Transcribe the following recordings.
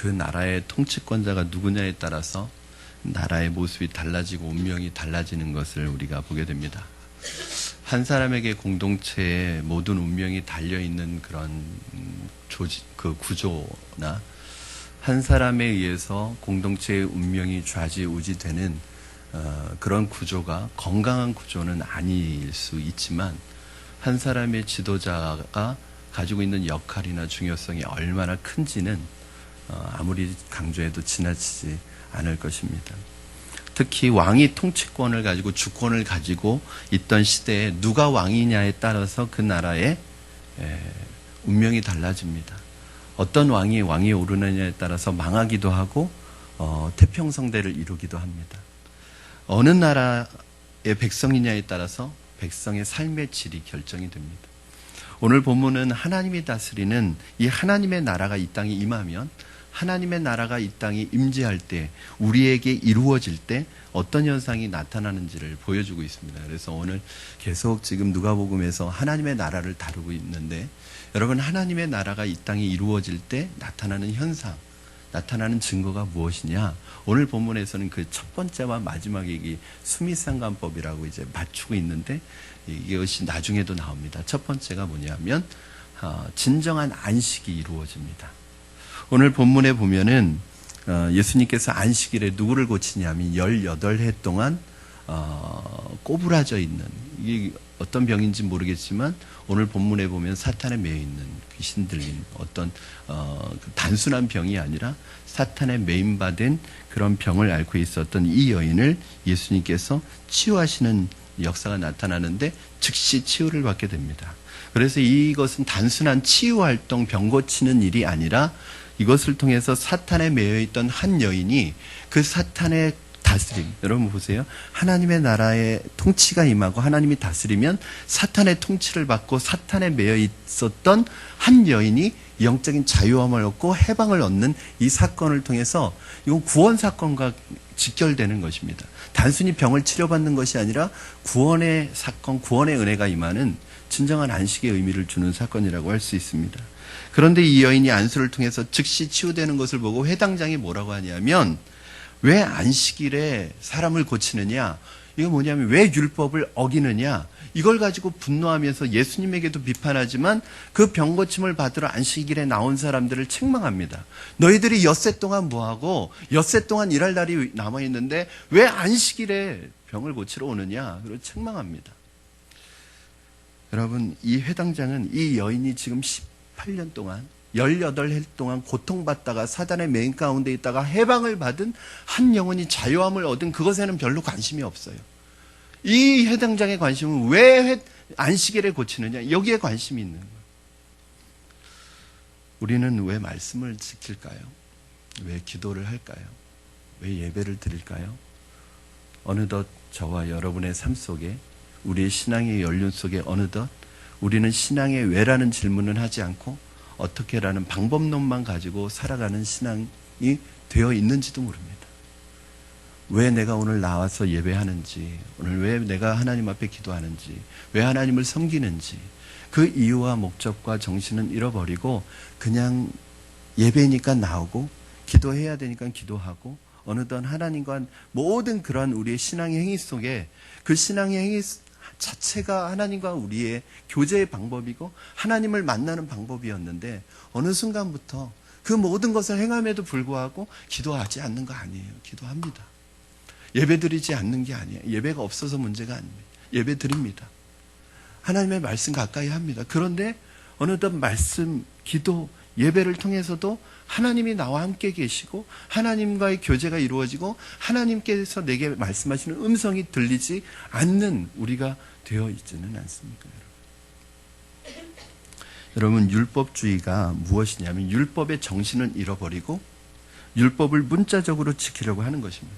그 나라의 통치권자가 누구냐에 따라서 나라의 모습이 달라지고 운명이 달라지는 것을 우리가 보게 됩니다. 한 사람에게 공동체의 모든 운명이 달려있는 그런 그 구조나 한 사람에 의해서 공동체의 운명이 좌지우지되는 그런 구조가 건강한 구조는 아닐 수 있지만 한 사람의 지도자가 가지고 있는 역할이나 중요성이 얼마나 큰지는 아무리 강조해도 지나치지 않을 것입니다. 특히 왕이 통치권을 가지고 주권을 가지고 있던 시대에 누가 왕이냐에 따라서 그 나라의 운명이 달라집니다. 어떤 왕이 오르느냐에 따라서 망하기도 하고 태평성대를 이루기도 합니다. 어느 나라의 백성이냐에 따라서 백성의 삶의 질이 결정이 됩니다. 오늘 본문은 하나님이 다스리는 이 하나님의 나라가 이 땅에 임하면 하나님의 나라가 이 땅에 임재할 때 우리에게 이루어질 때 어떤 현상이 나타나는지를 보여주고 있습니다. 그래서 오늘 계속 지금 누가복음에서 하나님의 나라를 다루고 있는데 여러분 하나님의 나라가 이 땅에 이루어질 때 나타나는 현상, 나타나는 증거가 무엇이냐? 오늘 본문에서는 그 첫 번째와 마지막에 이 수미상관법이라고 이제 맞추고 있는데 이것이 나중에도 나옵니다. 첫 번째가 뭐냐면 진정한 안식이 이루어집니다. 오늘 본문에 보면은 예수님께서 안식일에 누구를 고치냐면 18해 동안 꼬부라져 있는 이게 어떤 병인지 모르겠지만 오늘 본문에 보면 사탄에 매여 있는 귀신 들린 어떤 단순한 병이 아니라 사탄에 매임받은 그런 병을 앓고 있었던 이 여인을 예수님께서 치유하시는 역사가 나타나는데 즉시 치유를 받게 됩니다. 그래서 이것은 단순한 치유활동, 병 고치는 일이 아니라 이것을 통해서 사탄에 매여있던 한 여인이 그 사탄의 다스림, 여러분 보세요. 하나님의 나라의 통치가 임하고 하나님이 다스리면 사탄의 통치를 받고 사탄에 매여 있었던 한 여인이 영적인 자유함을 얻고 해방을 얻는 이 사건을 통해서 이건 구원 사건과 직결되는 것입니다. 단순히 병을 치료받는 것이 아니라 구원의 사건, 구원의 은혜가 임하는 진정한 안식의 의미를 주는 사건이라고 할 수 있습니다. 그런데 이 여인이 안수를 통해서 즉시 치유되는 것을 보고 회당장이 뭐라고 하냐면 왜 안식일에 사람을 고치느냐? 이거 뭐냐면 왜 율법을 어기느냐? 이걸 가지고 분노하면서 예수님에게도 비판하지만 그 병 고침을 받으러 안식일에 나온 사람들을 책망합니다. 너희들이 엿새 동안 뭐하고 엿새 동안 일할 날이 남아있는데 왜 안식일에 병을 고치러 오느냐? 그리고 책망합니다. 여러분 이 회당장은 이 여인이 지금 18년 동안 18해 동안 고통받다가 사단의 매인 가운데 있다가 해방을 받은 한 영혼이 자유함을 얻은 그것에는 별로 관심이 없어요. 이 회당장의 관심은 왜 안식일에 고치느냐 여기에 관심이 있는 거예요. 우리는 왜 말씀을 지킬까요? 왜 기도를 할까요? 왜 예배를 드릴까요? 어느덧 저와 여러분의 삶 속에 우리의 신앙의 연륜 속에 어느덧 우리는 신앙의 왜라는 질문은 하지 않고 어떻게라는 방법론만 가지고 살아가는 신앙이 되어 있는지도 모릅니다. 왜 내가 오늘 나와서 예배하는지, 오늘 왜 내가 하나님 앞에 기도하는지, 왜 하나님을 섬기는지 그 이유와 목적과 정신은 잃어버리고 그냥 예배니까 나오고 기도해야 되니까 기도하고 어느덧 하나님과 모든 그런 우리의 신앙의 행위 속에 그 신앙의 행위 자체가 하나님과 우리의 교제의 방법이고 하나님을 만나는 방법이었는데 어느 순간부터 그 모든 것을 행함에도 불구하고 기도하지 않는 거 아니에요. 기도합니다. 예배드리지 않는 게 아니에요. 예배가 없어서 문제가 아닙니다. 예배드립니다. 하나님의 말씀 가까이 합니다. 그런데 어느덧 말씀, 기도, 예배를 통해서도 하나님이 나와 함께 계시고 하나님과의 교제가 이루어지고 하나님께서 내게 말씀하시는 음성이 들리지 않는 우리가 되어 있지는 않습니까? 여러분 율법주의가 무엇이냐면 율법의 정신을 잃어버리고 율법을 문자적으로 지키려고 하는 것입니다.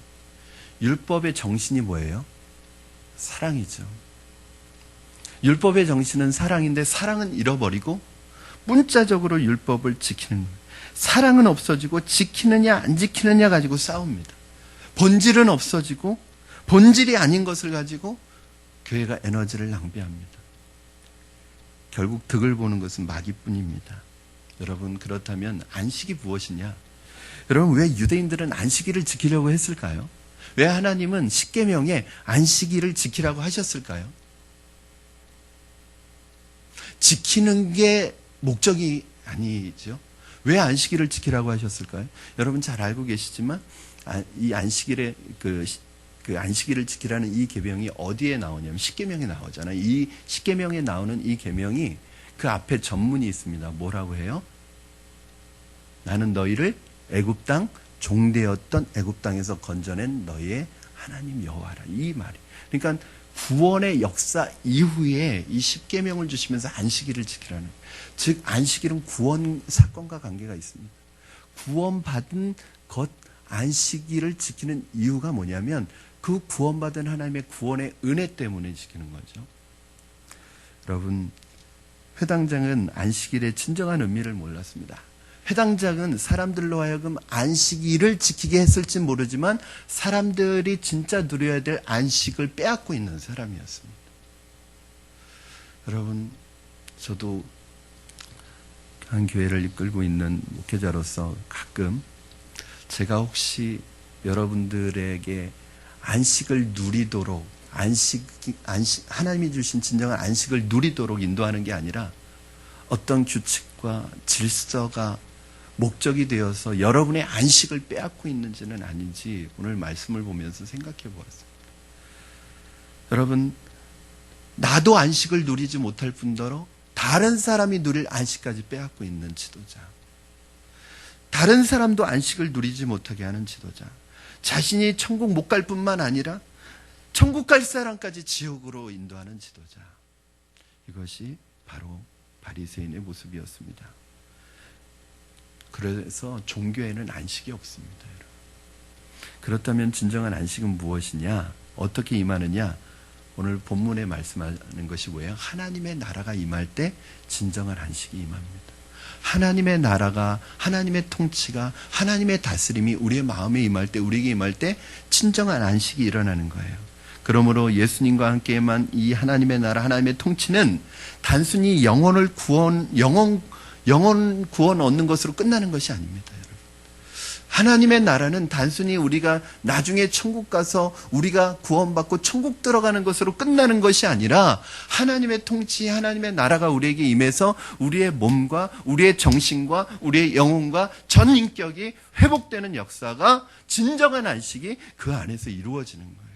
율법의 정신이 뭐예요? 사랑이죠. 율법의 정신은 사랑인데 사랑은 잃어버리고 문자적으로 율법을 지키는 거예요. 사랑은 없어지고 지키느냐 안 지키느냐 가지고 싸웁니다. 본질은 없어지고 본질이 아닌 것을 가지고 교회가 에너지를 낭비합니다. 결국 득을 보는 것은 마귀뿐입니다. 여러분 그렇다면 안식이 무엇이냐? 여러분, 왜 유대인들은 안식일을 지키려고 했을까요? 왜 하나님은 십계명에 안식일을 지키라고 하셨을까요? 지키는 게 목적이 아니죠. 왜 안식일을 지키라고 하셨을까요? 여러분 잘 알고 계시지만 이 안식일의 그 안식일을 지키라는 이 계명이 어디에 나오냐면 십계명에 나오잖아요. 이 십계명에 나오는 이 계명이 그 앞에 전문이 있습니다. 뭐라고 해요? 나는 너희를 애굽 땅 종되었던 애굽 땅에서 건져낸 너희의 하나님 여호와라. 이 말이. 그러니까 구원의 역사 이후에 이 십계명을 주시면서 안식일을 지키라는. 즉 안식일은 구원 사건과 관계가 있습니다. 구원받은 것 안식일을 지키는 이유가 뭐냐면 그 구원받은 하나님의 구원의 은혜 때문에 지키는 거죠. 여러분, 회당장은 안식일의 진정한 의미를 몰랐습니다. 회당장은 사람들로 하여금 안식일을 지키게 했을지 모르지만 사람들이 진짜 누려야 될 안식을 빼앗고 있는 사람이었습니다. 여러분, 저도 한 교회를 이끌고 있는 목회자로서 가끔 제가 혹시 여러분들에게 안식을 누리도록 하나님이 주신 진정한 안식을 누리도록 인도하는 게 아니라 어떤 규칙과 질서가 목적이 되어서 여러분의 안식을 빼앗고 있는지는 아닌지 오늘 말씀을 보면서 생각해 보았습니다. 여러분, 나도 안식을 누리지 못할 뿐더러 다른 사람이 누릴 안식까지 빼앗고 있는 지도자, 다른 사람도 안식을 누리지 못하게 하는 지도자, 자신이 천국 못 갈 뿐만 아니라 천국 갈 사람까지 지옥으로 인도하는 지도자, 이것이 바로 바리새인의 모습이었습니다. 그래서 종교에는 안식이 없습니다. 여러분. 그렇다면 진정한 안식은 무엇이냐? 어떻게 임하느냐? 오늘 본문에 말씀하는 것이 뭐예요? 하나님의 나라가 임할 때 진정한 안식이 임합니다. 하나님의 나라가, 하나님의 통치가, 하나님의 다스림이 우리의 마음에 임할 때, 우리에게 임할 때 진정한 안식이 일어나는 거예요. 그러므로 예수님과 함께만 이 하나님의 나라, 하나님의 통치는 단순히 영혼 구원 얻는 것으로 끝나는 것이 아닙니다. 여러분. 하나님의 나라는 단순히 우리가 나중에 천국 가서 우리가 구원받고 천국 들어가는 것으로 끝나는 것이 아니라 하나님의 통치, 하나님의 나라가 우리에게 임해서 우리의 몸과 우리의 정신과 우리의 영혼과 전 인격이 회복되는 역사가, 진정한 안식이 그 안에서 이루어지는 거예요.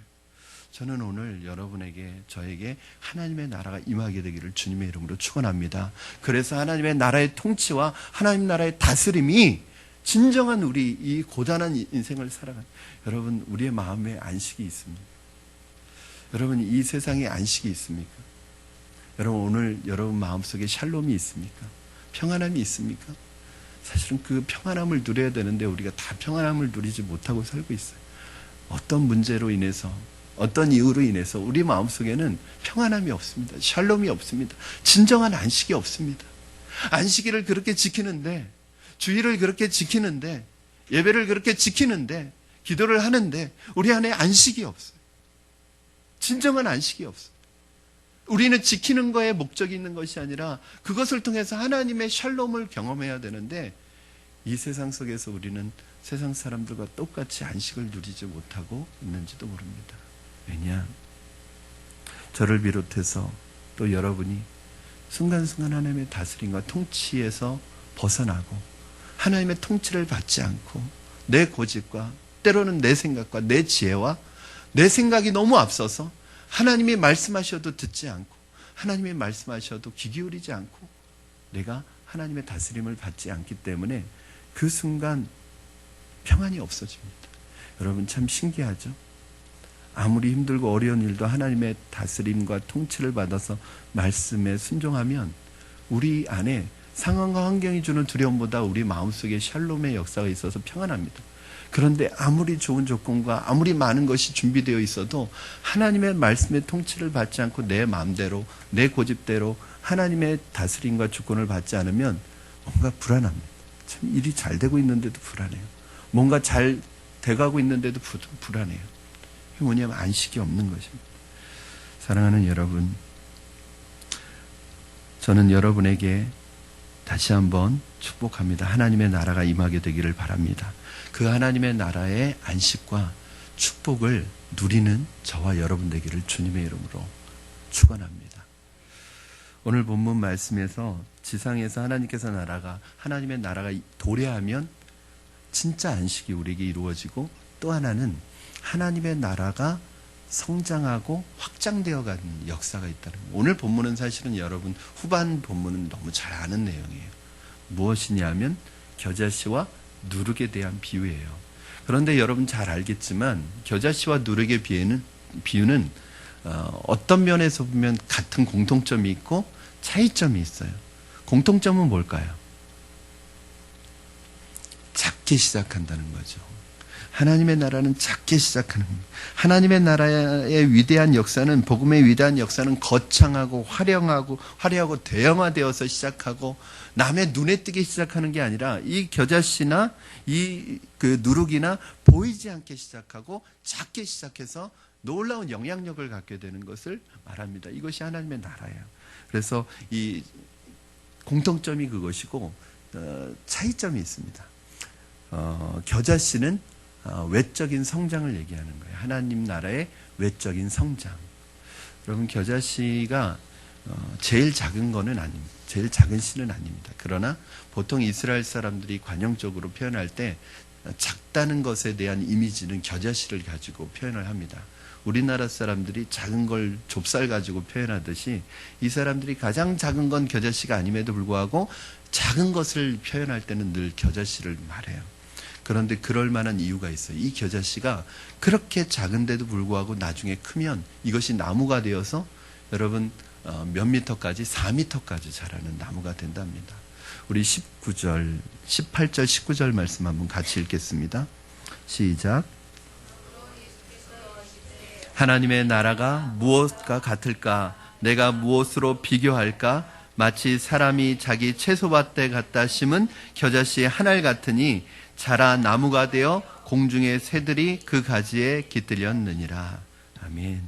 저는 오늘 여러분에게, 저에게 하나님의 나라가 임하게 되기를 주님의 이름으로 축원합니다. 그래서 하나님의 나라의 통치와 하나님 나라의 다스림이 진정한 우리 이 고단한 인생을 살아가는, 여러분, 우리의 마음에 안식이 있습니까? 여러분, 이 세상에 안식이 있습니까? 여러분, 오늘 여러분 마음속에 샬롬이 있습니까? 평안함이 있습니까? 사실은 그 평안함을 누려야 되는데 우리가 다 평안함을 누리지 못하고 살고 있어요. 어떤 문제로 인해서, 어떤 이유로 인해서 우리 마음속에는 평안함이 없습니다. 샬롬이 없습니다. 진정한 안식이 없습니다. 안식일을 그렇게 지키는데, 주일을 그렇게 지키는데, 예배를 그렇게 지키는데, 기도를 하는데 우리 안에 안식이 없어요. 진정한 안식이 없어요. 우리는 지키는 거에 목적이 있는 것이 아니라 그것을 통해서 하나님의 샬롬을 경험해야 되는데, 이 세상 속에서 우리는 세상 사람들과 똑같이 안식을 누리지 못하고 있는지도 모릅니다. 왜냐? 저를 비롯해서 또 여러분이 순간순간 하나님의 다스림과 통치에서 벗어나고 하나님의 통치를 받지 않고 내 고집과 때로는 내 생각과 내 지혜와 내 생각이 너무 앞서서 하나님이 말씀하셔도 듣지 않고 하나님이 말씀하셔도 귀 기울이지 않고 내가 하나님의 다스림을 받지 않기 때문에 그 순간 평안이 없어집니다. 여러분, 참 신기하죠? 아무리 힘들고 어려운 일도 하나님의 다스림과 통치를 받아서 말씀에 순종하면 우리 안에 상황과 환경이 주는 두려움보다 우리 마음속에 샬롬의 역사가 있어서 평안합니다. 그런데 아무리 좋은 조건과 아무리 많은 것이 준비되어 있어도 하나님의 말씀의 통치를 받지 않고 내 마음대로, 내 고집대로 하나님의 다스림과 주권을 받지 않으면 뭔가 불안합니다. 참 일이 잘 되고 있는데도 불안해요. 뭔가 잘 돼가고 있는데도 불안해요. 그게 뭐냐면 안식이 없는 것입니다. 사랑하는 여러분, 저는 여러분에게 다시 한번 축복합니다. 하나님의 나라가 임하게 되기를 바랍니다. 그 하나님의 나라의 안식과 축복을 누리는 저와 여러분 되기를 주님의 이름으로 축원합니다. 오늘 본문 말씀에서 지상에서 하나님의 나라가 도래하면 진짜 안식이 우리에게 이루어지고, 또 하나는 하나님의 나라가 성장하고 확장되어 가는 역사가 있다는 거예요. 오늘 본문은 사실은 여러분 후반 본문은 너무 잘 아는 내용이에요. 무엇이냐면 겨자씨와 누룩에 대한 비유예요. 그런데 여러분 잘 알겠지만 겨자씨와 누룩의 비유는 어떤 면에서 보면 같은 공통점이 있고 차이점이 있어요. 공통점은 뭘까요? 작게 시작한다는 거죠. 하나님의 나라는 작게 시작하는 겁니다. 하나님의 나라의 위대한 역사는, 복음의 위대한 역사는 거창하고 화려하고 대형화되어서 시작하고 남의 눈에 띄게 시작하는 게 아니라, 이 겨자씨나 그 누룩이나 보이지 않게 시작하고 작게 시작해서 놀라운 영향력을 갖게 되는 것을 말합니다. 이것이 하나님의 나라예요. 그래서 이 공통점이 그것이고 차이점이 있습니다. 겨자씨는 외적인 성장을 얘기하는 거예요. 하나님 나라의 외적인 성장. 여러분, 겨자씨가 제일 작은 거는 아닙니다. 제일 작은 씨는 아닙니다. 그러나 보통 이스라엘 사람들이 관용적으로 표현할 때 작다는 것에 대한 이미지는 겨자씨를 가지고 표현을 합니다. 우리나라 사람들이 작은 걸 좁쌀 가지고 표현하듯이 이 사람들이 가장 작은 건 겨자씨가 아님에도 불구하고 작은 것을 표현할 때는 늘 겨자씨를 말해요. 그런데 그럴 만한 이유가 있어요. 이 겨자씨가 그렇게 작은데도 불구하고 나중에 크면 이것이 나무가 되어서 여러분 몇 미터까지? 4미터까지 자라는 나무가 된답니다. 우리 18절, 19절 말씀 한번 같이 읽겠습니다. 시작. 하나님의 나라가 무엇과 같을까? 내가 무엇으로 비교할까? 마치 사람이 자기 채소밭에 갖다 심은 겨자씨 한 알 같으니 자라 나무가 되어 공중의 새들이 그 가지에 깃들였느니라. 아멘.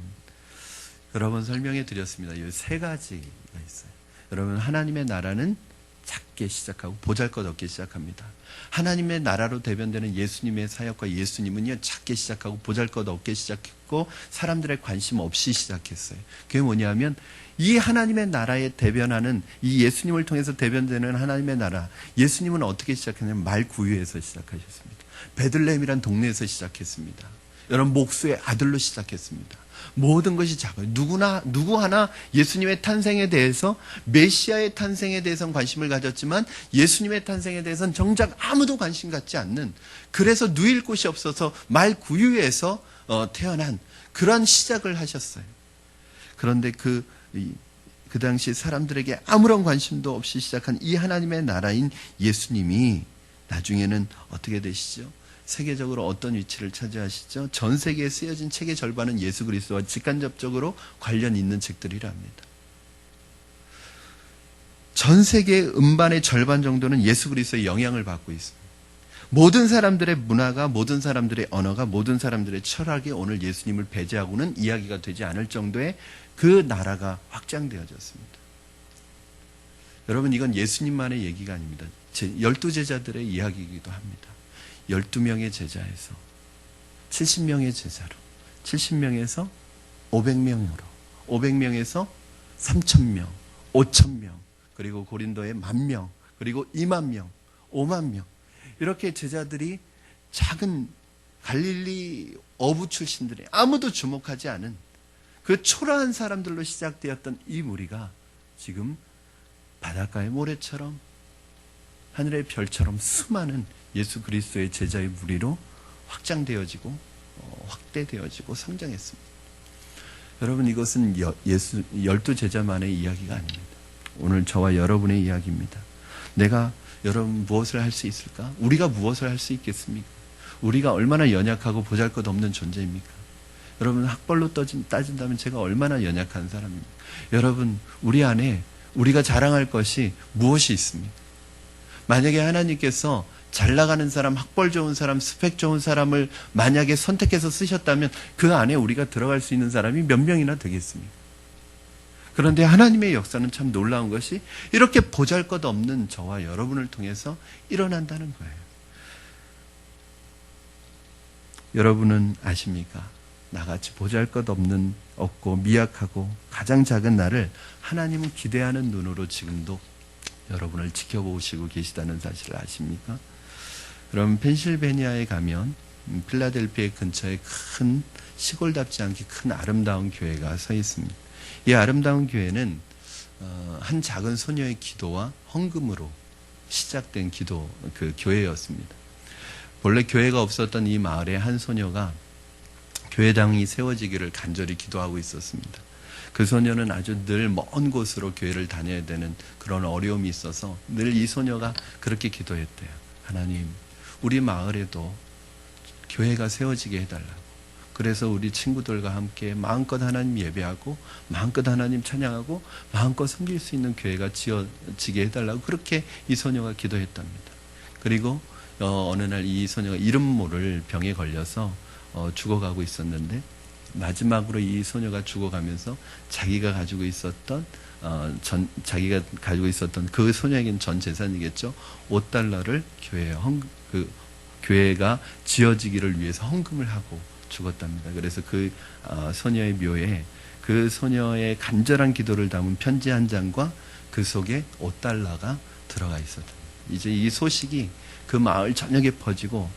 여러 번 설명해 드렸습니다. 이 세 가지가 있어요. 여러분, 하나님의 나라는 작게 시작하고 보잘것없게 시작합니다. 하나님의 나라로 대변되는 예수님의 사역과 예수님은요, 작게 시작하고 보잘것없게 시작했고 사람들의 관심 없이 시작했어요. 그게 뭐냐면 이 하나님의 나라에 대변하는, 이 예수님을 통해서 대변되는 하나님의 나라, 예수님은 어떻게 시작했냐면 말구유에서 시작하셨습니다. 베들레헴이란 동네에서 시작했습니다. 여러분, 목수의 아들로 시작했습니다. 모든 것이 작아요. 누구 하나 예수님의 탄생에 대해서, 메시아의 탄생에 대해서는 관심을 가졌지만 예수님의 탄생에 대해서는 정작 아무도 관심 갖지 않는, 그래서 누일 곳이 없어서 말구유에서 태어난 그런 시작을 하셨어요. 그런데 그 당시 사람들에게 아무런 관심도 없이 시작한 이 하나님의 나라인 예수님이 나중에는 어떻게 되시죠? 세계적으로 어떤 위치를 차지하시죠? 전 세계에 쓰여진 책의 절반은 예수 그리스도와 직간접적으로 관련 있는 책들이랍니다. 전 세계 음반의 절반 정도는 예수 그리스도의 영향을 받고 있습니다. 모든 사람들의 문화가, 모든 사람들의 언어가, 모든 사람들의 철학이 오늘 예수님을 배제하고는 이야기가 되지 않을 정도의 그 나라가 확장되어졌습니다. 여러분, 이건 예수님만의 얘기가 아닙니다. 12제자들의 이야기이기도 합니다. 12명의 제자에서 70명의 제자로, 70명에서 500명으로, 500명에서 3,000명, 5,000명, 그리고 고린도의 10,000명, 그리고 20,000명, 50,000명, 이렇게 제자들이 작은 갈릴리 어부 출신들이 아무도 주목하지 않은 그 초라한 사람들로 시작되었던 이 무리가 지금 바닷가의 모래처럼, 하늘의 별처럼 수많은 예수 그리스도의 제자의 무리로 확장되어지고 확대되어지고 성장했습니다. 여러분, 이것은 12제자만의 이야기가 아닙니다. 오늘 저와 여러분의 이야기입니다. 내가 여러분 무엇을 할 수 있을까? 우리가 무엇을 할 수 있겠습니까? 우리가 얼마나 연약하고 보잘것없는 존재입니까? 여러분, 학벌로 따진다면 제가 얼마나 연약한 사람입니까? 여러분, 우리 안에 우리가 자랑할 것이 무엇이 있습니까? 만약에 하나님께서 잘 나가는 사람, 학벌 좋은 사람, 스펙 좋은 사람을 만약에 선택해서 쓰셨다면 그 안에 우리가 들어갈 수 있는 사람이 몇 명이나 되겠습니까? 그런데 하나님의 역사는 참 놀라운 것이 이렇게 보잘것없는 저와 여러분을 통해서 일어난다는 거예요. 여러분은 아십니까? 나같이 보잘것없는 없고 미약하고 가장 작은 나를 하나님은 기대하는 눈으로 지금도 여러분을 지켜보시고 계시다는 사실을 아십니까? 그럼 펜실베니아에 가면 필라델피아 근처에 큰 시골답지 않게 큰 아름다운 교회가 서 있습니다. 이 아름다운 교회는 한 작은 소녀의 기도와 헌금으로 시작된 교회였습니다. 본래 교회가 없었던 이 마을에 한 소녀가 교회당이 세워지기를 간절히 기도하고 있었습니다. 그 소녀는 아주 늘 먼 곳으로 교회를 다녀야 되는 그런 어려움이 있어서 늘 이 소녀가 그렇게 기도했대요. 하나님, 우리 마을에도 교회가 세워지게 해달라고. 그래서 우리 친구들과 함께 마음껏 하나님 예배하고 마음껏 하나님 찬양하고 마음껏 섬길 수 있는 교회가 지어지게 해달라고 그렇게 이 소녀가 기도했답니다. 그리고 어느 날 이 소녀가 이름 모를 병에 걸려서 죽어가고 있었는데 마지막으로 이 소녀가 죽어가면서 자기가 가지고 있었던 그 소녀에게는 전 재산이겠죠. $5를 교회가 지어지기를 위해서 헌금을 하고 죽었답니다. 그래서 그 소녀의 묘에 그 소녀의 간절한 기도를 담은 편지 한 장과 그 속에 $5가 들어가 있었답니다. 이제 이 소식이 그 마을 전역에 퍼지고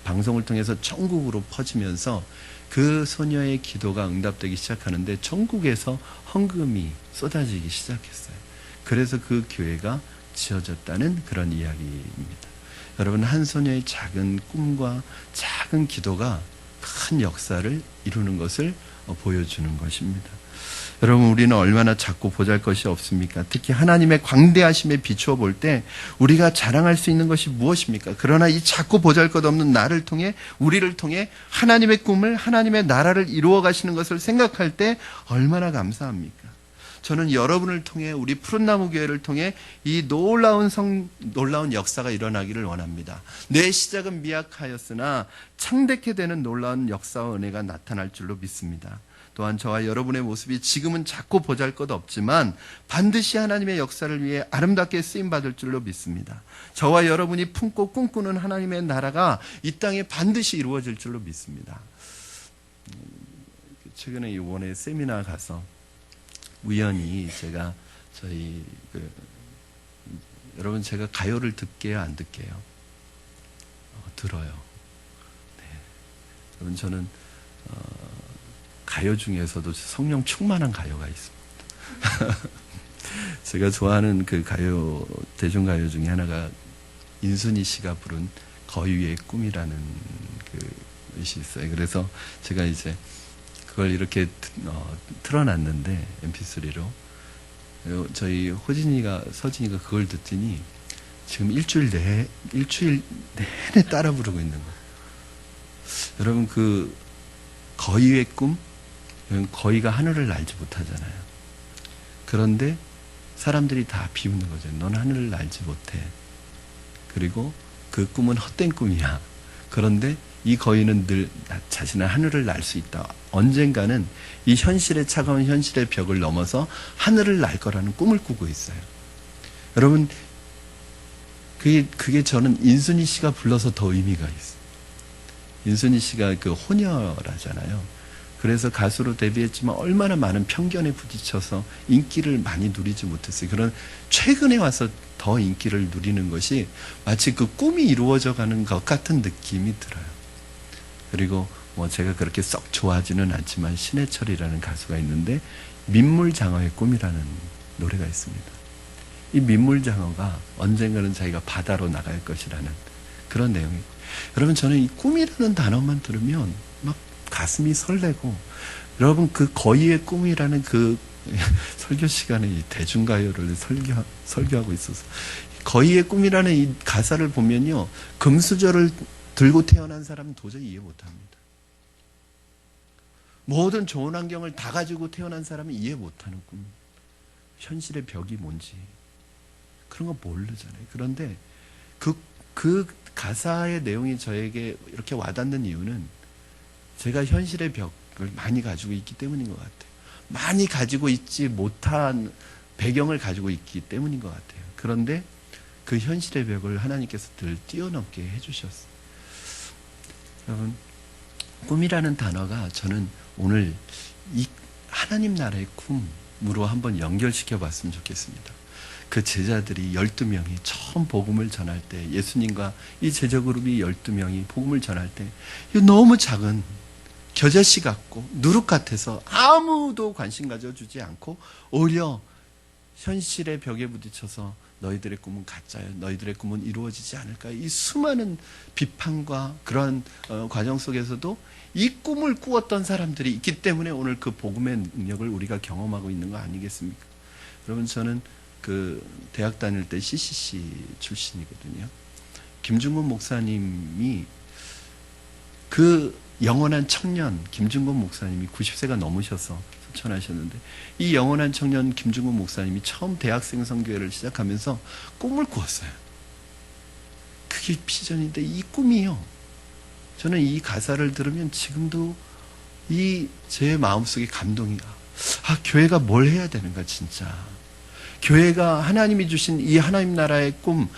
방송을 통해서 전국으로 퍼지면서 그 소녀의 기도가 응답되기 시작하는데 전국에서 헌금이 쏟아지기 시작했어요. 그래서 그 교회가 지어졌다는 그런 이야기입니다. 여러분, 한 소녀의 작은 꿈과 작은 기도가 큰 역사를 이루는 것을 보여주는 것입니다. 여러분, 우리는 얼마나 작고 보잘것이 없습니까? 특히 하나님의 광대하심에 비추어 볼 때 우리가 자랑할 수 있는 것이 무엇입니까? 그러나 이 작고 보잘것없는 나를 통해, 우리를 통해 하나님의 꿈을, 하나님의 나라를 이루어 가시는 것을 생각할 때 얼마나 감사합니까? 저는 여러분을 통해, 우리 푸른나무 교회를 통해 이 놀라운 역사가 일어나기를 원합니다. 내 시작은 미약하였으나 창대케 되는 놀라운 역사와 은혜가 나타날 줄로 믿습니다. 또한 저와 여러분의 모습이 지금은 작고 보잘것없지만 반드시 하나님의 역사를 위해 아름답게 쓰임받을 줄로 믿습니다. 저와 여러분이 품고 꿈꾸는 하나님의 나라가 이 땅에 반드시 이루어질 줄로 믿습니다. 최근에 이번에 세미나 가서 우연히 제가 여러분, 제가 가요를 듣게요, 안 듣게요? 들어요. 네. 여러분, 저는 가요 중에서도 성령 충만한 가요가 있습니다. 제가 좋아하는 그 가요, 대중가요 중에 하나가 인순이 씨가 부른 거위의 꿈이라는 것이 있어요. 그래서 제가 이제 그걸 이렇게 틀어놨는데 mp3로 저희 서진이가 그걸 듣더니 지금 일주일 내내 따라 부르고 있는 거예요. 여러분, 그 거위의 꿈, 거위가 하늘을 날지 못하잖아요. 그런데 사람들이 다 비웃는 거죠. 넌 하늘을 날지 못해. 그리고 그 꿈은 헛된 꿈이야. 그런데 이 거위는 늘 자신은 하늘을 날 수 있다. 언젠가는 이 차가운 현실의 벽을 넘어서 하늘을 날 거라는 꿈을 꾸고 있어요. 여러분, 그게 저는 인순이 씨가 불러서 더 의미가 있어요. 인순이 씨가 그 호녀라잖아요. 그래서 가수로 데뷔했지만 얼마나 많은 편견에 부딪혀서 인기를 많이 누리지 못했어요. 그런 최근에 와서 더 인기를 누리는 것이 마치 그 꿈이 이루어져 가는 것 같은 느낌이 들어요. 그리고 제가 그렇게 썩 좋아하지는 않지만 신해철이라는 가수가 있는데 민물장어의 꿈이라는 노래가 있습니다. 이 민물장어가 언젠가는 자기가 바다로 나갈 것이라는 그런 내용이고, 여러분, 저는 이 꿈이라는 단어만 들으면 막 가슴이 설레고, 여러분, 그 거위의 꿈이라는 그 설교 시간에 이 대중가요를 설교하고 있어서 거위의 꿈이라는 이 가사를 보면요, 금수저를 들고 태어난 사람은 도저히 이해 못합니다. 모든 좋은 환경을 다 가지고 태어난 사람은 이해 못하는 꿈, 현실의 벽이 뭔지 그런 거 모르잖아요. 그런데 그 가사의 내용이 저에게 이렇게 와닿는 이유는 제가 현실의 벽을 많이 가지고 있기 때문인 것 같아요. 많이 가지고 있지 못한 배경을 가지고 있기 때문인 것 같아요. 그런데 그 현실의 벽을 하나님께서 늘 뛰어넘게 해주셨어요. 여러분, 꿈이라는 단어가 저는 오늘 이 하나님 나라의 꿈으로 한번 연결시켜 봤으면 좋겠습니다. 그 제자들이 12명이 처음 복음을 전할 때, 예수님과 이 제자 그룹이 12명이 복음을 전할 때, 이거 너무 작은 겨자씨 같고 누룩 같아서 아무도 관심 가져주지 않고 오히려 현실의 벽에 부딪혀서 너희들의 꿈은 가짜야, 너희들의 꿈은 이루어지지 않을까, 이 수많은 비판과 그런 과정 속에서도 이 꿈을 꾸었던 사람들이 있기 때문에 오늘 그 복음의 능력을 우리가 경험하고 있는 거 아니겠습니까? 여러분, 저는 그 대학 다닐 때 CCC 출신이거든요. 김중곤 목사님이 그 영원한 청년 김중곤 목사님이 90세가 넘으셔서 소천하셨는데, 이 영원한 청년 김중곤 목사님이 처음 대학생 선교회를 시작하면서 꿈을 꾸었어요. 그게 비전인데 이 꿈이요. 저는 이 가사를 들으면 지금도 이 제 마음속에 감동이, 교회가 뭘 해야 되는가 진짜. 교회가 하나님이 주신 이 하나님 나라의 꿈,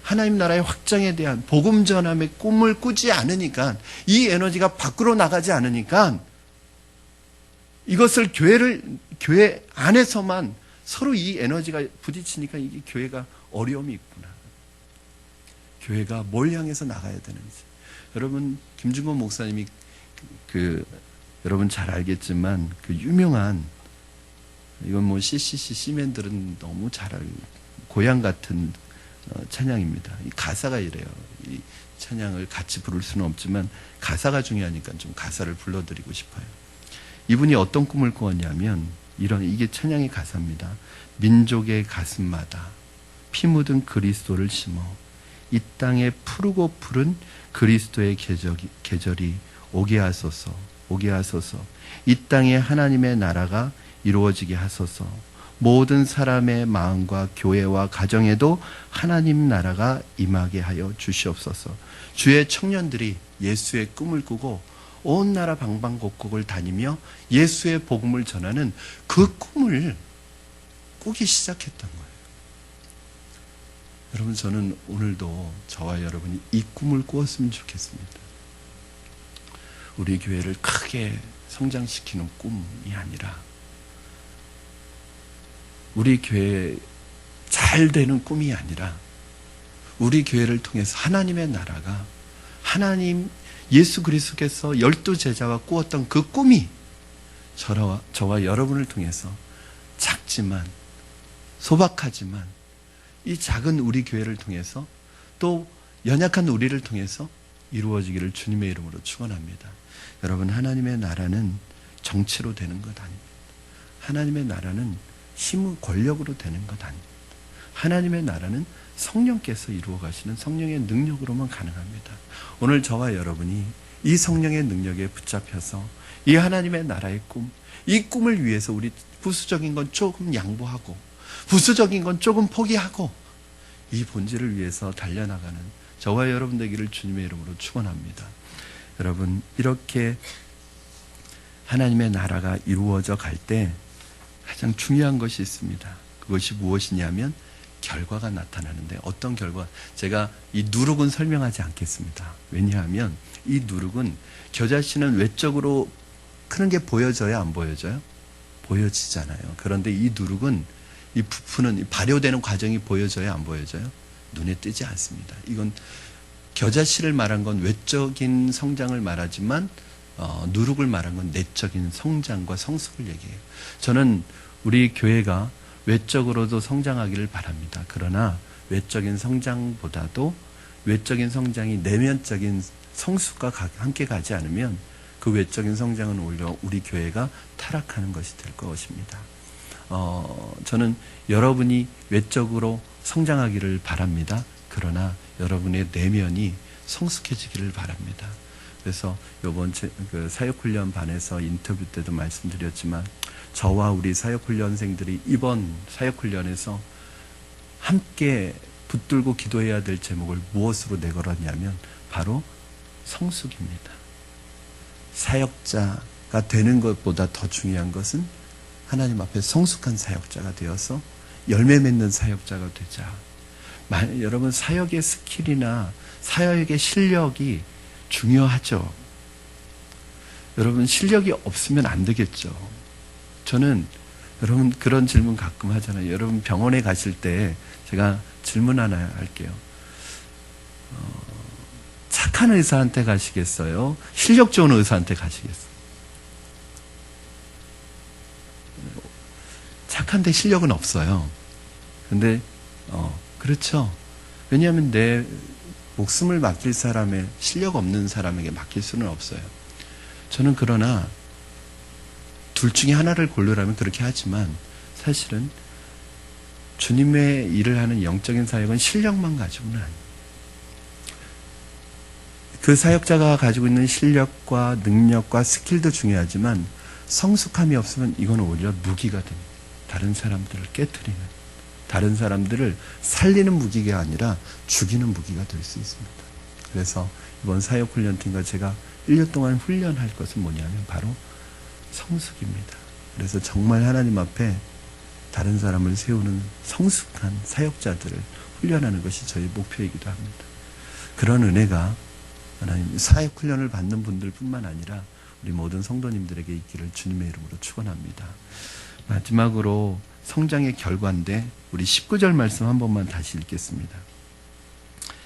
하나님 나라의 확장에 대한 복음 전함의 꿈을 꾸지 않으니까, 이 에너지가 밖으로 나가지 않으니까, 이것을 교회 안에서만 서로 이 에너지가 부딪히니까 이게 교회가 어려움이 있구나. 교회가 뭘 향해서 나가야 되는지. 여러분, 김중곤 목사님이 여러분 잘 알겠지만 그 유명한, 이건 뭐 CCC 시맨들은 너무 잘 알고, 고향 같은 찬양입니다. 이 가사가 이래요. 이 찬양을 같이 부를 수는 없지만 가사가 중요하니까 좀 가사를 불러드리고 싶어요. 이분이 어떤 꿈을 꾸었냐면, 이게 찬양의 가사입니다. 민족의 가슴마다 피 묻은 그리스도를 심어 이 땅에 푸르고 푸른 그리스도의 계절이 오게 하소서, 오게 하소서. 이 땅에 하나님의 나라가 이루어지게 하소서. 모든 사람의 마음과 교회와 가정에도 하나님 나라가 임하게 하여 주시옵소서. 주의 청년들이 예수의 꿈을 꾸고 온 나라 방방곡곡을 다니며 예수의 복음을 전하는 그 꿈을 꾸기 시작했던 거예요. 여러분, 저는 오늘도 저와 여러분이 이 꿈을 꾸었으면 좋겠습니다. 우리 교회를 크게 성장시키는 꿈이 아니라, 우리 교회 잘 되는 꿈이 아니라, 우리 교회를 통해서 하나님의 나라가, 예수 그리스도께서 12제자와 꾸었던 그 꿈이 저와 여러분을 통해서 작지만, 소박하지만 이 작은 우리 교회를 통해서, 또 연약한 우리를 통해서 이루어지기를 주님의 이름으로 축원합니다. 여러분, 하나님의 나라는 정치로 되는 것 아닙니다. 하나님의 나라는 힘, 권력으로 되는 것 아닙니다. 하나님의 나라는 성령께서 이루어 가시는 성령의 능력으로만 가능합니다. 오늘 저와 여러분이 이 성령의 능력에 붙잡혀서 이 하나님의 나라의 꿈, 이 꿈을 위해서 우리 부수적인 건 조금 양보하고, 부수적인 건 조금 포기하고, 이 본질을 위해서 달려나가는 저와 여러분 되기를 주님의 이름으로 축원합니다. 여러분, 이렇게 하나님의 나라가 이루어져 갈 때 가장 중요한 것이 있습니다. 그것이 무엇이냐면 결과가 나타나는데, 어떤 결과? 제가 이 누룩은 설명하지 않겠습니다. 왜냐하면 이 누룩은, 겨자씨는 외적으로 크는 게 보여져야 안 보여져요? 보여지잖아요. 그런데 이 누룩은, 이 부푸는, 발효되는 과정이 보여져야 안 보여져요? 눈에 띄지 않습니다. 이건 겨자씨를 말한 건 외적인 성장을 말하지만 누룩을 말한 건 내적인 성장과 성숙을 얘기해요. 저는 우리 교회가 외적으로도 성장하기를 바랍니다. 그러나 외적인 성장보다도 외적인 성장이 내면적인 성숙과 함께 가지 않으면 그 외적인 성장은 오히려 우리 교회가 타락하는 것이 될 것입니다. 저는 여러분이 외적으로 성장하기를 바랍니다. 그러나 여러분의 내면이 성숙해지기를 바랍니다. 그래서 이번 그 사역훈련반에서 인터뷰 때도 말씀드렸지만, 저와 우리 사역훈련생들이 이번 사역훈련에서 함께 붙들고 기도해야 될 제목을 무엇으로 내걸었냐면 바로 성숙입니다. 사역자가 되는 것보다 더 중요한 것은 하나님 앞에 성숙한 사역자가 되어서 열매 맺는 사역자가 되자. 여러분, 사역의 스킬이나 사역의 실력이 중요하죠. 여러분, 실력이 없으면 안 되겠죠. 저는 여러분 그런 질문 가끔 하잖아요. 여러분 병원에 가실 때 제가 질문 하나 할게요. 착한 의사한테 가시겠어요? 실력 좋은 의사한테 가시겠어요? 착한데 실력은 없어요. 근데 그렇죠. 왜냐하면 내 목숨을 맡길 사람의 실력 없는 사람에게 맡길 수는 없어요. 저는 그러나 둘 중에 하나를 고르라면 그렇게 하지만 사실은 주님의 일을 하는 영적인 사역은 실력만 가지고는 아니에요. 그 사역자가 가지고 있는 실력과 능력과 스킬도 중요하지만 성숙함이 없으면 이건 오히려 무기가 됩니다. 다른 사람들을 깨트리는, 다른 사람들을 살리는 무기가 아니라 죽이는 무기가 될 수 있습니다. 그래서 이번 사역훈련팀과 제가 1년 동안 훈련할 것은 뭐냐면 바로 성숙입니다. 그래서 정말 하나님 앞에 다른 사람을 세우는 성숙한 사역자들을 훈련하는 것이 저희 목표이기도 합니다. 그런 은혜가 하나님 사역훈련을 받는 분들 뿐만 아니라 우리 모든 성도님들에게 있기를 주님의 이름으로 축원합니다. 마지막으로 성장의 결과인데 우리 19절 말씀 한 번만 다시 읽겠습니다.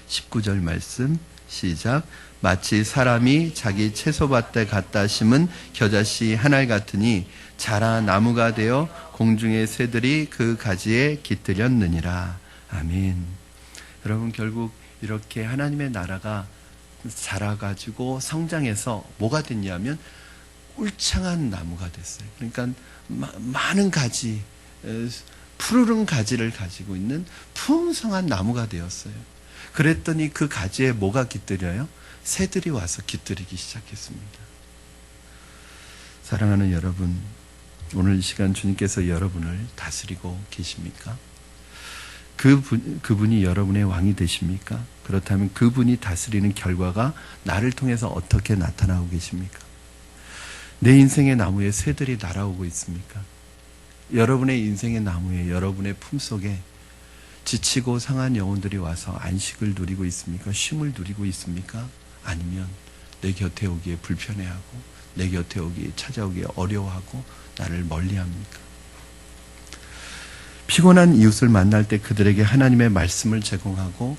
19절 말씀 시작. 마치 사람이 자기 채소밭에 갖다 심은 겨자씨 한 알 같으니 자라 나무가 되어 공중의 새들이 그 가지에 깃들였느니라. 아멘. 여러분, 결국 이렇게 하나님의 나라가 자라가지고 성장해서 뭐가 됐냐면 울창한 나무가 됐어요. 그러니까 많은 가지, 푸르른 가지를 가지고 있는 풍성한 나무가 되었어요. 그랬더니 그 가지에 뭐가 깃들여요? 새들이 와서 깃들이기 시작했습니다. 사랑하는 여러분, 오늘 이 시간 주님께서 여러분을 다스리고 계십니까? 그분이 여러분의 왕이 되십니까? 그렇다면 그분이 다스리는 결과가 나를 통해서 어떻게 나타나고 계십니까? 내 인생의 나무에 새들이 날아오고 있습니까? 여러분의 인생의 나무에, 여러분의 품속에 지치고 상한 영혼들이 와서 안식을 누리고 있습니까? 쉼을 누리고 있습니까? 아니면 내 곁에 오기에 불편해하고 내 곁에 오기에 찾아오기에 어려워하고 나를 멀리합니까? 피곤한 이웃을 만날 때 그들에게 하나님의 말씀을 제공하고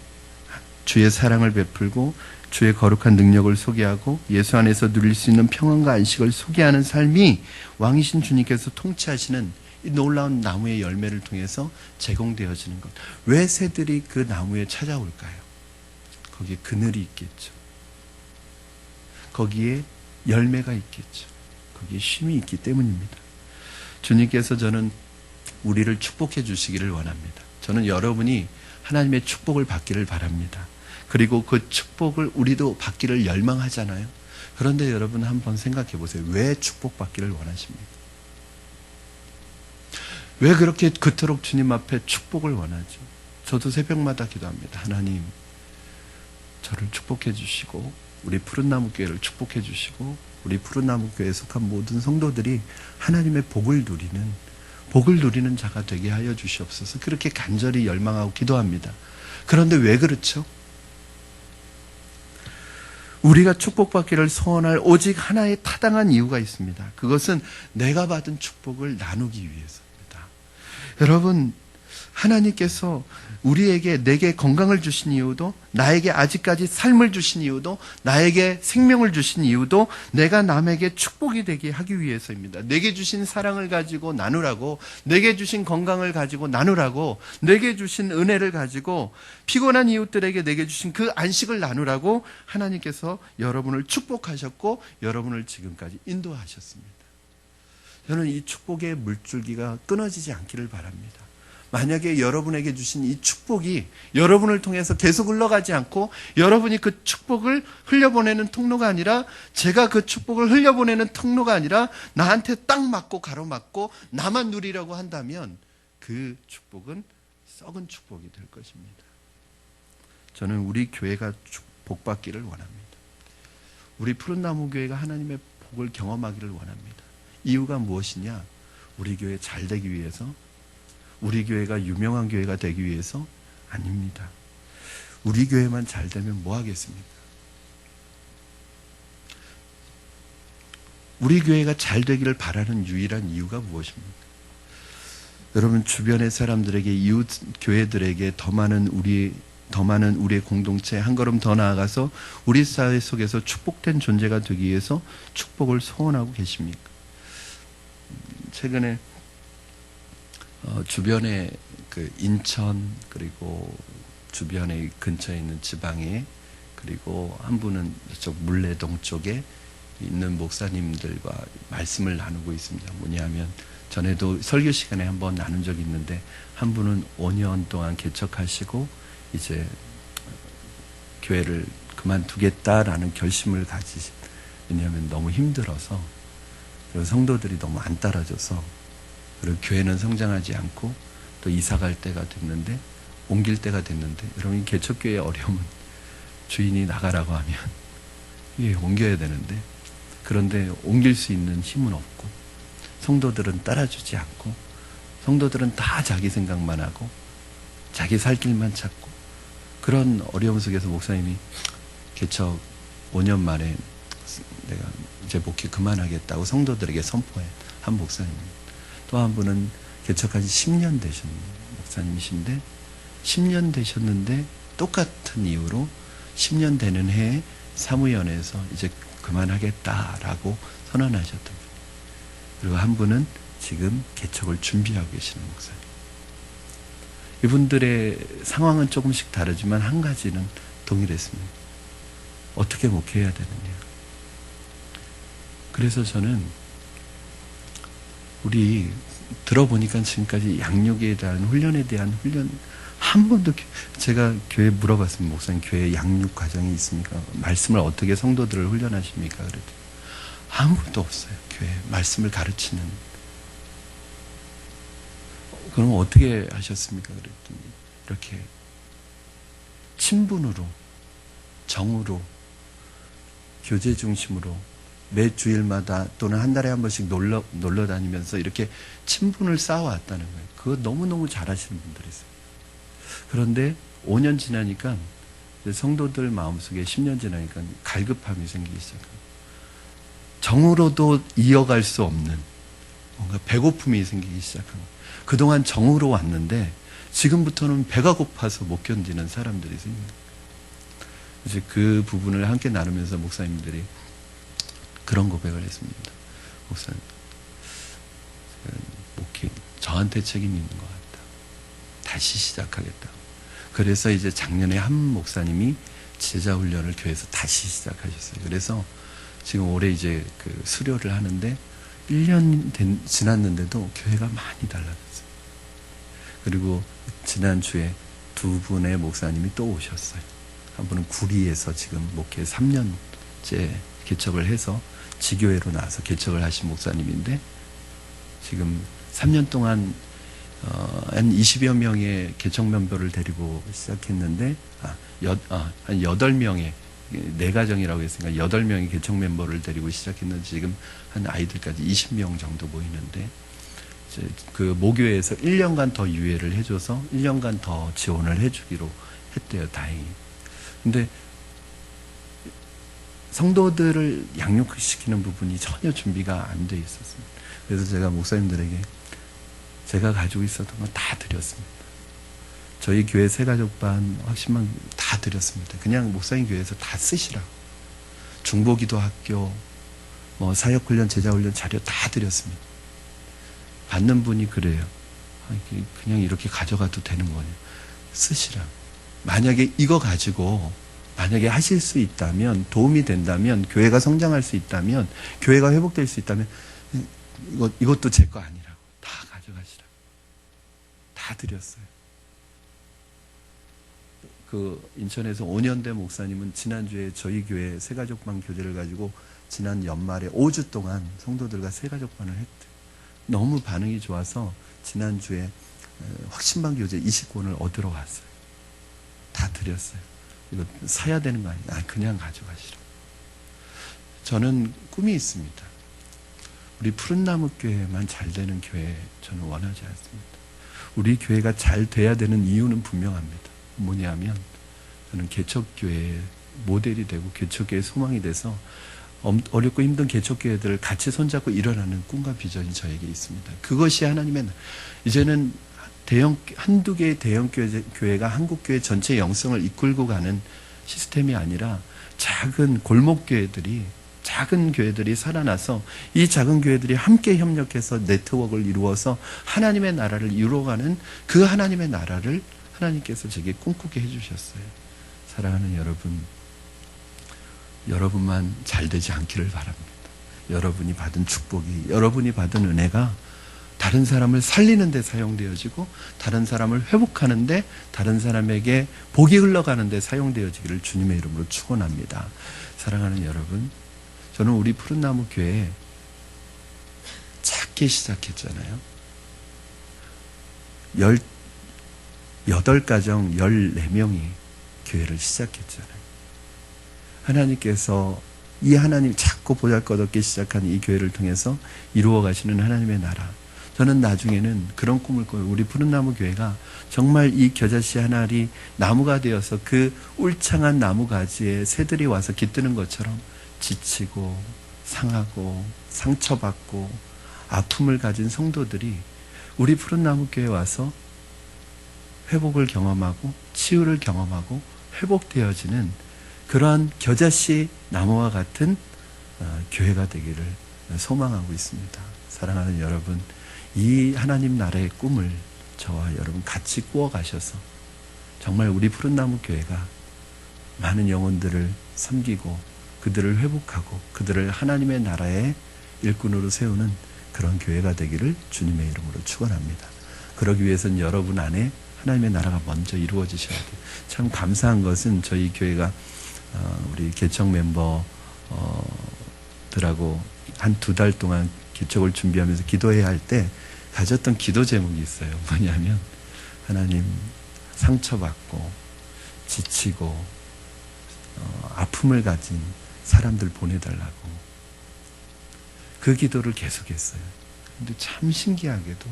주의 사랑을 베풀고 주의 거룩한 능력을 소개하고 예수 안에서 누릴 수 있는 평안과 안식을 소개하는 삶이 왕이신 주님께서 통치하시는 이 놀라운 나무의 열매를 통해서 제공되어지는 것. 왜 새들이 그 나무에 찾아올까요? 거기에 그늘이 있겠죠. 거기에 열매가 있겠죠. 거기에 쉼이 있기 때문입니다. 주님께서 저는 우리를 축복해 주시기를 원합니다. 저는 여러분이 하나님의 축복을 받기를 바랍니다. 그리고 그 축복을 우리도 받기를 열망하잖아요. 그런데 여러분 한번 생각해 보세요. 왜 축복받기를 원하십니까? 왜 그렇게 그토록 주님 앞에 축복을 원하죠? 저도 새벽마다 기도합니다. 하나님, 저를 축복해 주시고 우리 푸른나무 교회를 축복해 주시고 우리 푸른나무 교회에 속한 모든 성도들이 하나님의 복을 누리는 자가 되게 하여 주시옵소서. 그렇게 간절히 열망하고 기도합니다. 그런데 왜 그렇죠? 우리가 축복받기를 소원할 오직 하나의 타당한 이유가 있습니다. 그것은 내가 받은 축복을 나누기 위해서입니다. 여러분, 하나님께서 우리에게, 내게 건강을 주신 이유도, 나에게 아직까지 삶을 주신 이유도, 나에게 생명을 주신 이유도 내가 남에게 축복이 되게 하기 위해서입니다. 내게 주신 사랑을 가지고 나누라고, 내게 주신 건강을 가지고 나누라고, 내게 주신 은혜를 가지고 피곤한 이웃들에게 내게 주신 그 안식을 나누라고 하나님께서 여러분을 축복하셨고 여러분을 지금까지 인도하셨습니다. 저는 이 축복의 물줄기가 끊어지지 않기를 바랍니다. 만약에 여러분에게 주신 이 축복이 여러분을 통해서 계속 흘러가지 않고 여러분이 그 축복을 흘려보내는 통로가 아니라, 제가 그 축복을 흘려보내는 통로가 아니라 나한테 딱 맞고 가로막고 나만 누리려고 한다면 그 축복은 썩은 축복이 될 것입니다. 저는 우리 교회가 복받기를 원합니다. 우리 푸른나무 교회가 하나님의 복을 경험하기를 원합니다. 이유가 무엇이냐? 우리 교회 잘 되기 위해서, 우리 교회가 유명한 교회가 되기 위해서 아닙니다. 우리 교회만 잘 되면 뭐 하겠습니까? 우리 교회가 잘 되기를 바라는 유일한 이유가 무엇입니까? 여러분, 주변의 사람들에게, 이웃 교회들에게 더 많은 우리의 공동체, 한 걸음 더 나아가서 우리 사회 속에서 축복된 존재가 되기 위해서 축복을 소원하고 계십니까? 최근에 주변에 그 인천, 그리고 주변에 근처에 있는 지방에, 그리고 한 분은 저쪽 물레동 쪽에 있는 목사님들과 말씀을 나누고 있습니다. 뭐냐면, 전에도 설교 시간에 한번 나눈 적이 있는데, 한 분은 5년 동안 개척하시고 이제 교회를 그만두겠다라는 결심을 가지신, 왜냐하면 너무 힘들어서, 그리고 성도들이 너무 안 따라줘서, 그리고 교회는 성장하지 않고 또 이사 갈 때가 됐는데, 옮길 때가 됐는데, 여러분, 개척교회의 어려움은 주인이 나가라고 하면 예, 옮겨야 되는데, 그런데 옮길 수 있는 힘은 없고, 성도들은 따라주지 않고, 성도들은 다 자기 생각만 하고 자기 살 길만 찾고, 그런 어려움 속에서 목사님이 개척 5년 만에 내가 이제 목회 그만하겠다고 성도들에게 선포해 한 목사님입니다. 또 한 분은 개척한 지 10년 되신 목사님이신데, 10년 되셨는데 똑같은 이유로 10년 되는 해에 사무연에서 이제 그만하겠다라고 선언하셨던 분. 그리고 한 분은 지금 개척을 준비하고 계시는 목사님. 이분들의 상황은 조금씩 다르지만 한 가지는 동일했습니다. 어떻게 목회해야 되느냐. 그래서 저는 우리 들어보니까 지금까지 양육에 대한 훈련에 대한 훈련 한 번도, 제가 교회 물어봤습니다. 목사님, 교회 양육 과정이 있습니까? 말씀을 어떻게 성도들을 훈련하십니까? 그랬더니 아무것도 없어요. 교회 말씀을 가르치는. 그럼 어떻게 하셨습니까? 그랬더니 이렇게 친분으로, 정으로, 교제 중심으로 매 주일마다 또는 한 달에 한 번씩 놀러 다니면서 이렇게 친분을 쌓아왔다는 거예요. 그거 너무너무 잘하시는 분들이 있어요. 그런데 5년 지나니까, 성도들 마음속에 10년 지나니까 갈급함이 생기기 시작합니다. 정으로도 이어갈 수 없는 뭔가 배고픔이 생기기 시작합니다. 그동안 정으로 왔는데 지금부터는 배가 고파서 못 견디는 사람들이 생깁니다. 이제 그 부분을 함께 나누면서 목사님들이 그런 고백을 했습니다. 목사님, 목회 저한테 책임이 있는 것 같다. 다시 시작하겠다. 그래서 이제 작년에 한 목사님이 제자훈련을 교회에서 다시 시작하셨어요. 그래서 지금 올해 이제 그 수료를 하는데 1년 지났는데도 교회가 많이 달라졌어요. 그리고 지난주에 두 분의 목사님이 또 오셨어요. 한 분은 구리에서 지금 목회 3년째 개척을 해서 지교회로 나와서 개척을 하신 목사님인데, 지금 3년 동안 한 20여 명의 개척 멤버를 데리고 시작했는데, 한 8명의, 네 가정이라고 했으니까 8명의 개척 멤버를 데리고 시작했는데, 지금 한 아이들까지 20명 정도 모이는데, 이제 그 모교회에서 1년간 더 유예를 해줘서 1년간 더 지원을 해주기로 했대요, 다행히. 근데 성도들을 양육시키는 부분이 전혀 준비가 안 돼 있었습니다. 그래서 제가 목사님들에게 제가 가지고 있었던 건 다 드렸습니다. 저희 교회 새가족반 확신반 다 드렸습니다. 그냥 목사님 교회에서 다 쓰시라고. 중보기도 학교, 뭐 사역훈련, 제자훈련 자료 다 드렸습니다. 받는 분이 그래요. 그냥 이렇게 가져가도 되는 거냐. 쓰시라. 만약에 이거 가지고 만약에 하실 수 있다면, 도움이 된다면, 교회가 성장할 수 있다면, 교회가 회복될 수 있다면, 이것도 제 거 아니라고. 다 가져가시라고. 다 드렸어요. 그 인천에서 5년 된 목사님은 지난주에 저희 교회 새가족반 교제를 가지고 지난 연말에 5주 동안 성도들과 새가족반을 했대요. 너무 반응이 좋아서 지난주에 확신반 교제 20권을 얻으러 왔어요. 다 드렸어요. 이거 사야 되는 거 아니에요? 그냥 가져가시라고. 저는 꿈이 있습니다. 우리 푸른나무 교회만 잘 되는 교회 저는 원하지 않습니다. 우리 교회가 잘 돼야 되는 이유는 분명합니다. 뭐냐면 저는 개척교회의 모델이 되고 개척교회의 소망이 돼서 어렵고 힘든 개척교회들을 같이 손잡고 일어나는 꿈과 비전이 저에게 있습니다. 그것이 하나님의, 이제는 한두 개의 대형 교회가 한국교회 전체 영성을 이끌고 가는 시스템이 아니라 작은 작은 교회들이 살아나서 이 작은 교회들이 함께 협력해서 네트워크를 이루어서 하나님의 나라를 이루어가는 그 하나님의 나라를 하나님께서 제게 꿈꾸게 해주셨어요. 사랑하는 여러분, 여러분만 잘 되지 않기를 바랍니다. 여러분이 받은 축복이, 여러분이 받은 은혜가 다른 사람을 살리는 데 사용되어지고 다른 사람을 회복하는 데, 다른 사람에게 복이 흘러가는 데 사용되어지기를 주님의 이름으로 축원합니다. 사랑하는 여러분, 저는 우리 푸른나무 교회 작게 시작했잖아요. 18가정 14명이 교회를 시작했잖아요. 하나님께서 이 하나님 작고 보잘것없게 시작한 이 교회를 통해서 이루어 가시는 하나님의 나라, 저는 나중에는 그런 꿈을 꿔요. 우리 푸른나무 교회가 정말 이 겨자씨 한 알이 나무가 되어서 그 울창한 나무 가지에 새들이 와서 깃드는 것처럼 지치고 상하고 상처받고 아픔을 가진 성도들이 우리 푸른나무 교회에 와서 회복을 경험하고 치유를 경험하고 회복되어지는 그러한 겨자씨 나무와 같은 교회가 되기를 소망하고 있습니다. 사랑하는 여러분, 이 하나님 나라의 꿈을 저와 여러분 같이 꾸어가셔서 정말 우리 푸른나무 교회가 많은 영혼들을 섬기고 그들을 회복하고 그들을 하나님의 나라의 일꾼으로 세우는 그런 교회가 되기를 주님의 이름으로 축원합니다. 그러기 위해서는 여러분 안에 하나님의 나라가 먼저 이루어지셔야 돼요. 참 감사한 것은 저희 교회가 우리 개척 멤버들하고 한 2달 동안 개척을 준비하면서 기도해야 할 때 가졌던 기도 제목이 있어요. 뭐냐면 하나님, 상처받고 지치고 아픔을 가진 사람들 보내달라고 그 기도를 계속했어요. 근데 참 신기하게도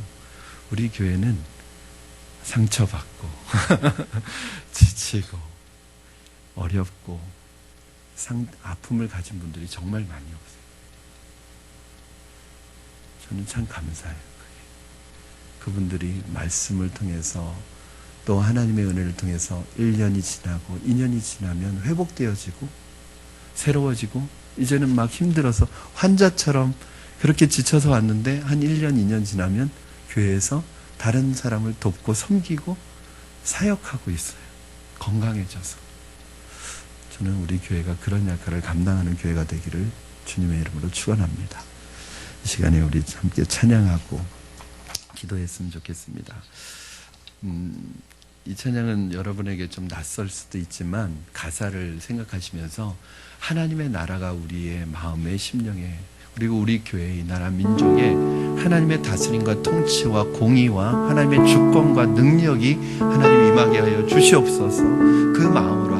우리 교회는 상처받고 지치고 어렵고 아픔을 가진 분들이 정말 많이 없어요. 저는 참 감사해요. 그분들이 말씀을 통해서 또 하나님의 은혜를 통해서 1년이 지나고 2년이 지나면 회복되어지고 새로워지고 이제는 막 힘들어서 환자처럼 그렇게 지쳐서 왔는데 한 1년, 2년 지나면 교회에서 다른 사람을 돕고 섬기고 사역하고 있어요. 건강해져서. 저는 우리 교회가 그런 역할을 감당하는 교회가 되기를 주님의 이름으로 축원합니다. 이 시간에 우리 함께 찬양하고 기도했으면 좋겠습니다. 이 찬양은 여러분에게 좀 낯설 수도 있지만 가사를 생각하시면서 하나님의 나라가 우리의 마음에 심령에 그리고 우리 교회 이 나라 민족에 하나님의 다스림과 통치와 공의와 하나님의 주권과 능력이 하나님 임하게 하여 주시옵소서. 그 마음으로